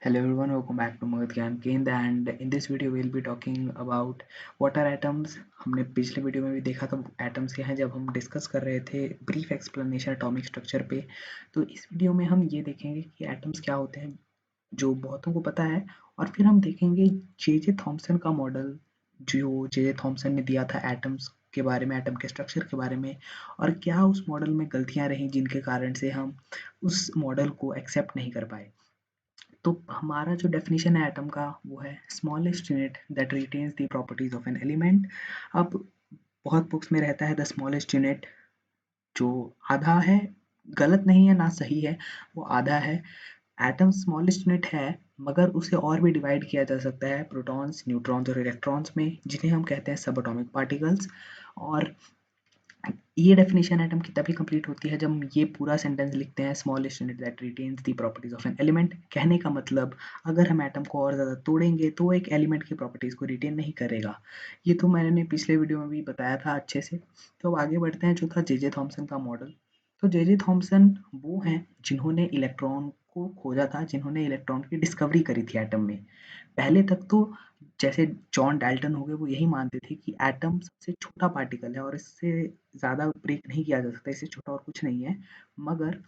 Hello everyone, welcome back to Magad Gyan Kendra and in this video we'll be talking about what are atoms. हमने पिछले video में भी देखा था atoms क्या हैं जब हम डिस्कस कर रहे थे ब्रीफ एक्सप्लेनेशन एटॉमिक स्ट्रक्चर पे। तो इस वीडियो में हम ये देखेंगे कि एटम्स क्या होते हैं जो बहुतों को पता है, और फिर हम देखेंगे जे थॉमसन का मॉडल जो जे थॉमसन ने दिया था एटम्स के बारे में, एटम के स्ट्रक्चर के बारे में, और क्या उस मॉडल में गलतियां रहीं जिनके कारण से हम उस मॉडल को एक्सेप्ट नहीं कर पाए। तो हमारा जो डेफिनेशन है एटम का वो है smallest unit that retains the properties of an element. अब बहुत बुक्स में रहता है द स्मॉलेस्ट यूनिट, जो आधा है, गलत नहीं है ना सही है, वो आधा है। एटम स्मॉलेस्ट यूनिट है, मगर उसे और भी डिवाइड किया जा सकता है प्रोटॉन्स, न्यूट्रॉन्स और इलेक्ट्रॉन्स में, जिन्हें हम कहते हैं सब एटॉमिक पार्टिकल्स। और ये डेफिनेशन एटम की तभी कंप्लीट होती है जब हम ये पूरा सेंटेंस लिखते हैं smallest unit that retains the properties of an element. कहने का मतलब अगर हम एटम को और ज़्यादा तोड़ेंगे तो एक एलिमेंट की प्रॉपर्टीज को रिटेन नहीं करेगा। ये तो मैंने पिछले वीडियो में भी बताया था अच्छे से। तो अब आगे बढ़ते हैं, जो था जे थॉमसन का मॉडल। तो जे थॉमसन वो हैं जिन्होंने इलेक्ट्रॉन को खोजा था, जिन्होंने इलेक्ट्रॉन की डिस्कवरी करी थी एटम में। पहले तक तो जैसे जॉन डाल्टन हो गए, वो यही मानते थे कि एटम सबसे छोटा पार्टिकल है और इससे ज़्यादा ब्रेक नहीं किया जा सकता, इससे छोटा और कुछ नहीं है। मगर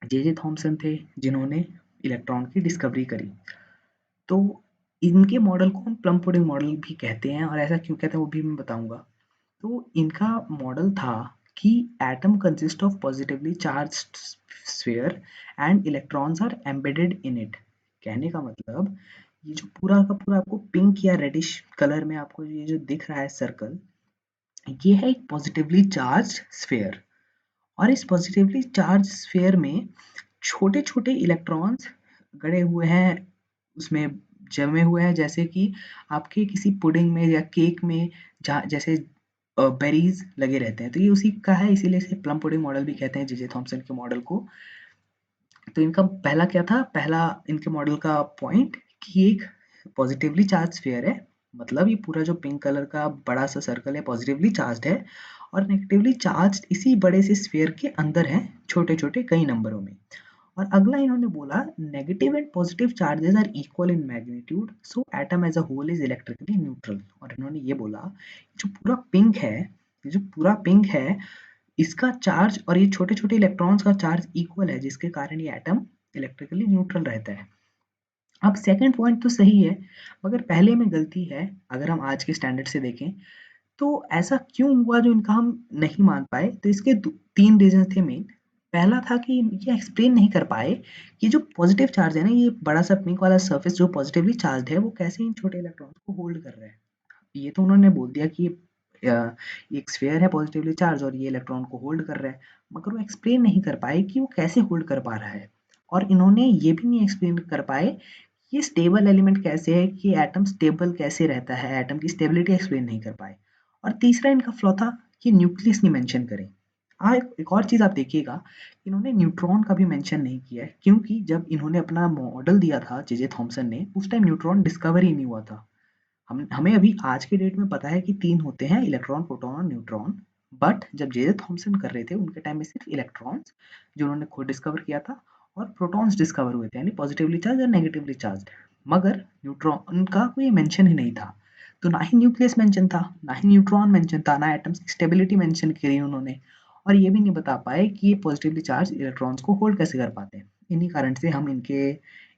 जे थॉमसन थे जिन्होंने इलेक्ट्रॉन की डिस्कवरी करी। तो इनके मॉडल को हम प्लम पुडिंग मॉडल भी कहते हैं, और ऐसा क्यों कहते हैं वो भी मैं बताऊंगा। तो इनका मॉडल था कि atom consist of positively charged sphere and electrons are embedded in it. कहने का मतलब ये जो पूरा का पूरा आपको पिंक या रेडिश कलर में आपको ये जो दिख रहा है सर्कल, ये है एक पॉजिटिवली चार्ज स्फीयर। और इस पॉजिटिवली चार्ज स्फीयर में छोटे छोटे इलेक्ट्रॉन्स गड़े हुए हैं, उसमें जमे हुए हैं, जैसे कि आपके किसी पुडिंग में या केक में जहाँ जैसे बेरीज लगे रहते हैं। तो ये उसी का है, इसीलिए इसे प्लम पुडिंग मॉडल भी कहते हैं जे थॉमसन के मॉडल को। तो इनका पहला क्या था, पहला इनके मॉडल का पॉइंट कि एक पॉजिटिवली चार्ज स्फीयर है, मतलब ये पूरा जो पिंक कलर का बड़ा सा सर्कल है पॉजिटिवली चार्ज्ड है, और नेगेटिवली चार्ज्ड इसी बड़े से स्फीयर के अंदर है, छोटे छोटे कई नंबरों में। और अगला इन्होंने बोला negative and positive charges are equal in magnitude, so atom as a whole is electrically neutral. और इन्होंने ये बोला जो पूरा पिंक है, ये जो पूरा पिंक है, इसका चार्ज और ये छोटे छोटे इलेक्ट्रॉन्स का चार्ज इक्वल है, जिसके कारण ये एटम इलेक्ट्रिकली न्यूट्रल रहता है। अब सेकंड पॉइंट तो सही है, मगर पहले में गलती है। अगर हम आज के स्टैंडर्ड से देखें तो ऐसा क्यों हुआ जो इनका हम नहीं मान पाए, तो इसके तीन रीजन थे मेन। पहला था कि ये एक्सप्लेन नहीं कर पाए कि जो पॉजिटिव चार्ज है ना, ये बड़ा सा पिंक वाला सरफेस जो पॉजिटिवली चार्ज है, वो कैसे इन छोटे इलेक्ट्रॉन्स को होल्ड कर रहा है। ये तो उन्होंने बोल दिया कि ये एक स्फीयर है पॉजिटिवली चार्ज और ये इलेक्ट्रॉन को होल्ड कर रहा है, मगर वो एक्सप्लेन नहीं कर पाए कि वो कैसे होल्ड कर पा रहा है। और इन्होंने ये भी नहीं एक्सप्लेन कर पाए कि ये स्टेबल एलिमेंट कैसे है, कि एटम स्टेबल कैसे रहता है, एटम की स्टेबिलिटी एक्सप्लेन नहीं कर पाए। और तीसरा इनका फ्लॉ था कि न्यूक्लियस नहीं मेंशन करें। हाँ, एक और चीज़ आप देखिएगा, इन्होंने न्यूट्रॉन का भी मेंशन नहीं किया है, क्योंकि जब इन्होंने अपना मॉडल दिया था जे थॉमसन ने, उस टाइम न्यूट्रॉन डिस्कवर ही नहीं हुआ था। हम हमें अभी आज के डेट में पता है कि तीन होते हैं, इलेक्ट्रॉन, प्रोटॉन और न्यूट्रॉन। बट जब जे थॉमसन कर रहे थे उनके टाइम में सिर्फ इलेक्ट्रॉन्स जो उन्होंने खुद डिस्कवर किया था, और प्रोटॉन्स डिस्कवर हुए थे, यानी पॉजिटिवली चार्ज और नेगेटिवली चार्ज। मगर न्यूट्रॉन का कोई मेंशन ही नहीं था। तो ना ही न्यूक्लियस मेंशन था, ना ही न्यूट्रॉन मेंशन था, ना एटम्स की स्टेबिलिटी मेंशन करी उन्होंने। और ये भी नहीं बता पाए कि ये पॉजिटिवली चार्ज इलेक्ट्रॉन्स को होल्ड कैसे कर पाते हैं। इन्हीं कारण से हम इनके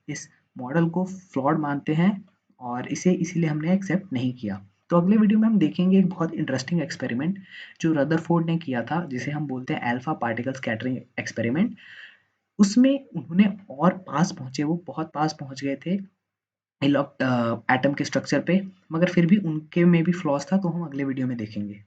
इस मॉडल को फ्लॉड मानते हैं, और इसे इसीलिए हमने एक्सेप्ट नहीं किया। तो अगले वीडियो में हम देखेंगे एक बहुत इंटरेस्टिंग एक्सपेरिमेंट जो रदरफोर्ड ने किया था, जिसे हम बोलते हैं अल्फा पार्टिकल स्कैटरिंग एक्सपेरिमेंट। उसमें उन्होंने और पास पहुंचे, वो बहुत पास पहुंच गए थे एटम के स्ट्रक्चर पे, मगर फिर भी उनके में भी फ्लॉज था, तो हम अगले वीडियो में देखेंगे।